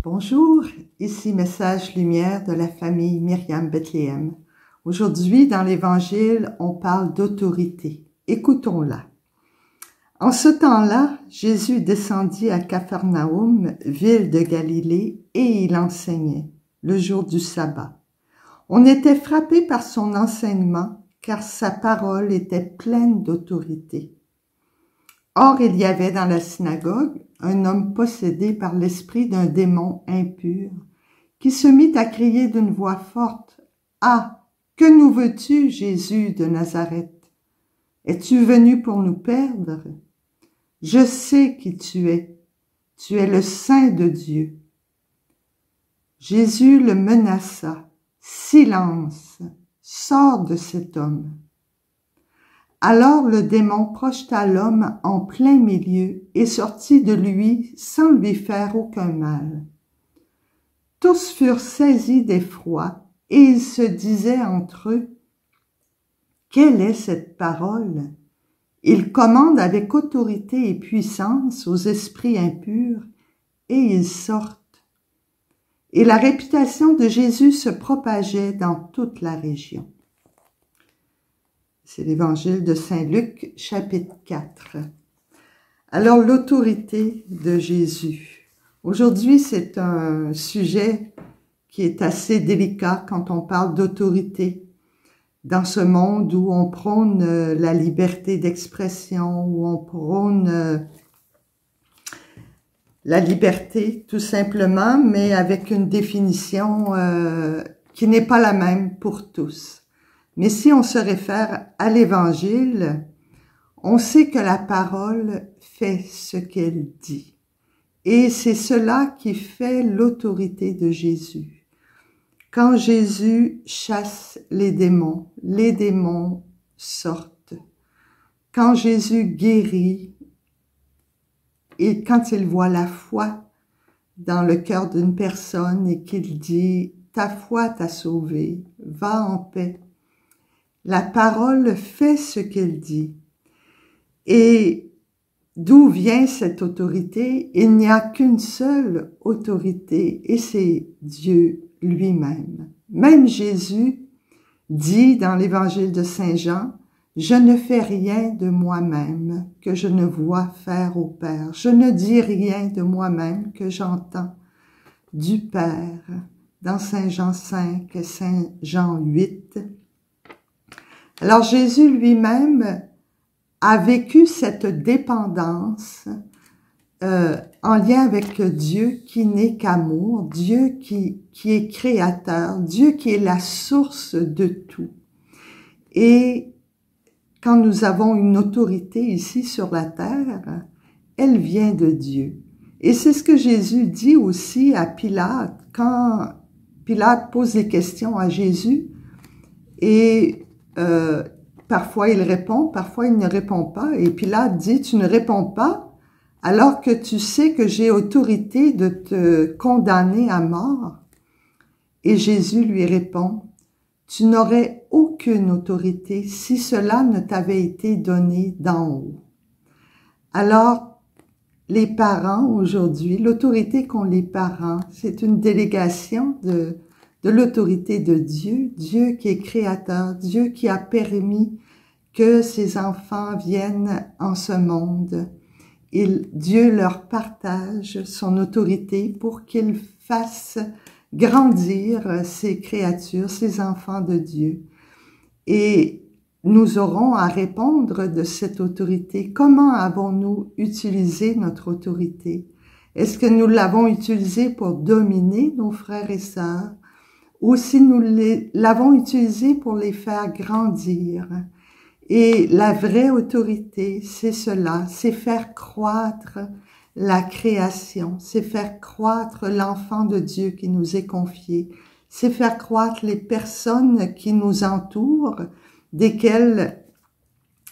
Bonjour, ici Message Lumière de la famille Myriam Bethléem. Aujourd'hui, dans l'Évangile, on parle d'autorité. Écoutons-la. En ce temps-là, Jésus descendit à Capharnaüm, ville de Galilée, et il enseignait, le jour du sabbat. On était frappé par son enseignement, car sa parole était pleine d'autorité. Or, il y avait dans la synagogue un homme possédé par l'esprit d'un démon impur, qui se mit à crier d'une voix forte, « Ah, que nous veux-tu, Jésus de Nazareth? Es-tu venu pour nous perdre? Je sais qui tu es le Saint de Dieu. » Jésus le menaça, « Silence, sors de cet homme. » Alors le démon projeta l'homme en plein milieu et sortit de lui sans lui faire aucun mal. Tous furent saisis d'effroi et ils se disaient entre eux, « Quelle est cette parole? Il commande avec autorité et puissance aux esprits impurs et ils sortent. » Et la réputation de Jésus se propageait dans toute la région. C'est l'Évangile de Saint Luc, chapitre 4. Alors, l'autorité de Jésus. Aujourd'hui, c'est un sujet qui est assez délicat quand on parle d'autorité. Dans ce monde où on prône la liberté d'expression, où on prône la liberté, tout simplement, mais avec une définition qui n'est pas la même pour tous. Mais si on se réfère à l'Évangile, on sait que la parole fait ce qu'elle dit. Et c'est cela qui fait l'autorité de Jésus. Quand Jésus chasse les démons sortent. Quand Jésus guérit, et quand il voit la foi dans le cœur d'une personne et qu'il dit « Ta foi t'a sauvé, va en paix », la parole fait ce qu'elle dit. Et d'où vient cette autorité? Il n'y a qu'une seule autorité, et c'est Dieu lui-même. Même Jésus dit dans l'Évangile de Saint Jean, « Je ne fais rien de moi-même que je ne vois faire au Père. Je ne dis rien de moi-même que j'entends du Père. » Dans Saint Jean 5 et Saint Jean 8. Alors Jésus lui-même a vécu cette dépendance en lien avec Dieu qui n'est qu'amour, Dieu qui est créateur, Dieu qui est la source de tout. Et quand nous avons une autorité ici sur la terre, elle vient de Dieu. Et c'est ce que Jésus dit aussi à Pilate, quand Pilate pose des questions à Jésus, et parfois il répond, parfois il ne répond pas, et Pilate dit, tu ne réponds pas, alors que tu sais que j'ai autorité de te condamner à mort. Et Jésus lui répond, tu n'aurais aucune autorité si cela ne t'avait été donné d'en haut. Alors, les parents aujourd'hui, l'autorité qu'ont les parents, c'est une délégation de l'autorité de Dieu, Dieu qui est créateur, Dieu qui a permis que ses enfants viennent en ce monde. Dieu leur partage son autorité pour qu'ils fassent grandir ces créatures, ces enfants de Dieu. Et nous aurons à répondre de cette autorité. Comment avons-nous utilisé notre autorité? Est-ce que nous l'avons utilisée pour dominer nos frères et sœurs? Ou si nous l'avons utilisée pour les faire grandir? Et la vraie autorité, c'est cela, c'est faire croître la création, c'est faire croître l'enfant de Dieu qui nous est confié, c'est faire croître les personnes qui nous entourent, desquelles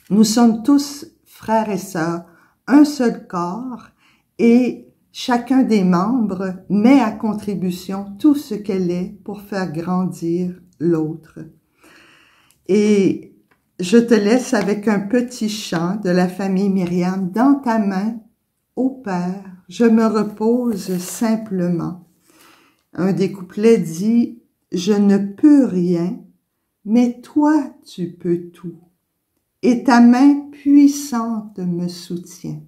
nous sommes tous frères et sœurs, un seul corps, et chacun des membres met à contribution tout ce qu'elle est pour faire grandir l'autre. Et je te laisse avec un petit chant de la famille Myriam. Dans ta main, ô Père, je me repose simplement. Un des couplets dit « Je ne peux rien, mais toi tu peux tout, et ta main puissante me soutient. »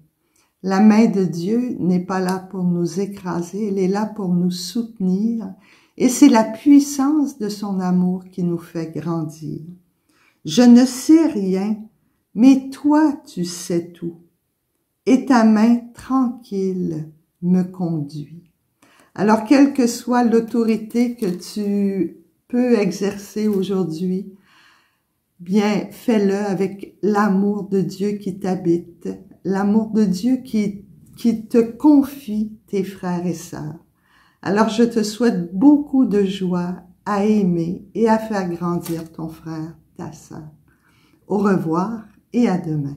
La main de Dieu n'est pas là pour nous écraser, elle est là pour nous soutenir, et c'est la puissance de son amour qui nous fait grandir. Je ne sais rien, mais toi tu sais tout, et ta main tranquille me conduit. Alors, quelle que soit l'autorité que tu peux exercer aujourd'hui, bien, fais-le avec l'amour de Dieu qui t'habite, l'amour de Dieu qui te confie tes frères et sœurs. Alors, je te souhaite beaucoup de joie à aimer et à faire grandir ton frère, ta sœur. Au revoir et à demain.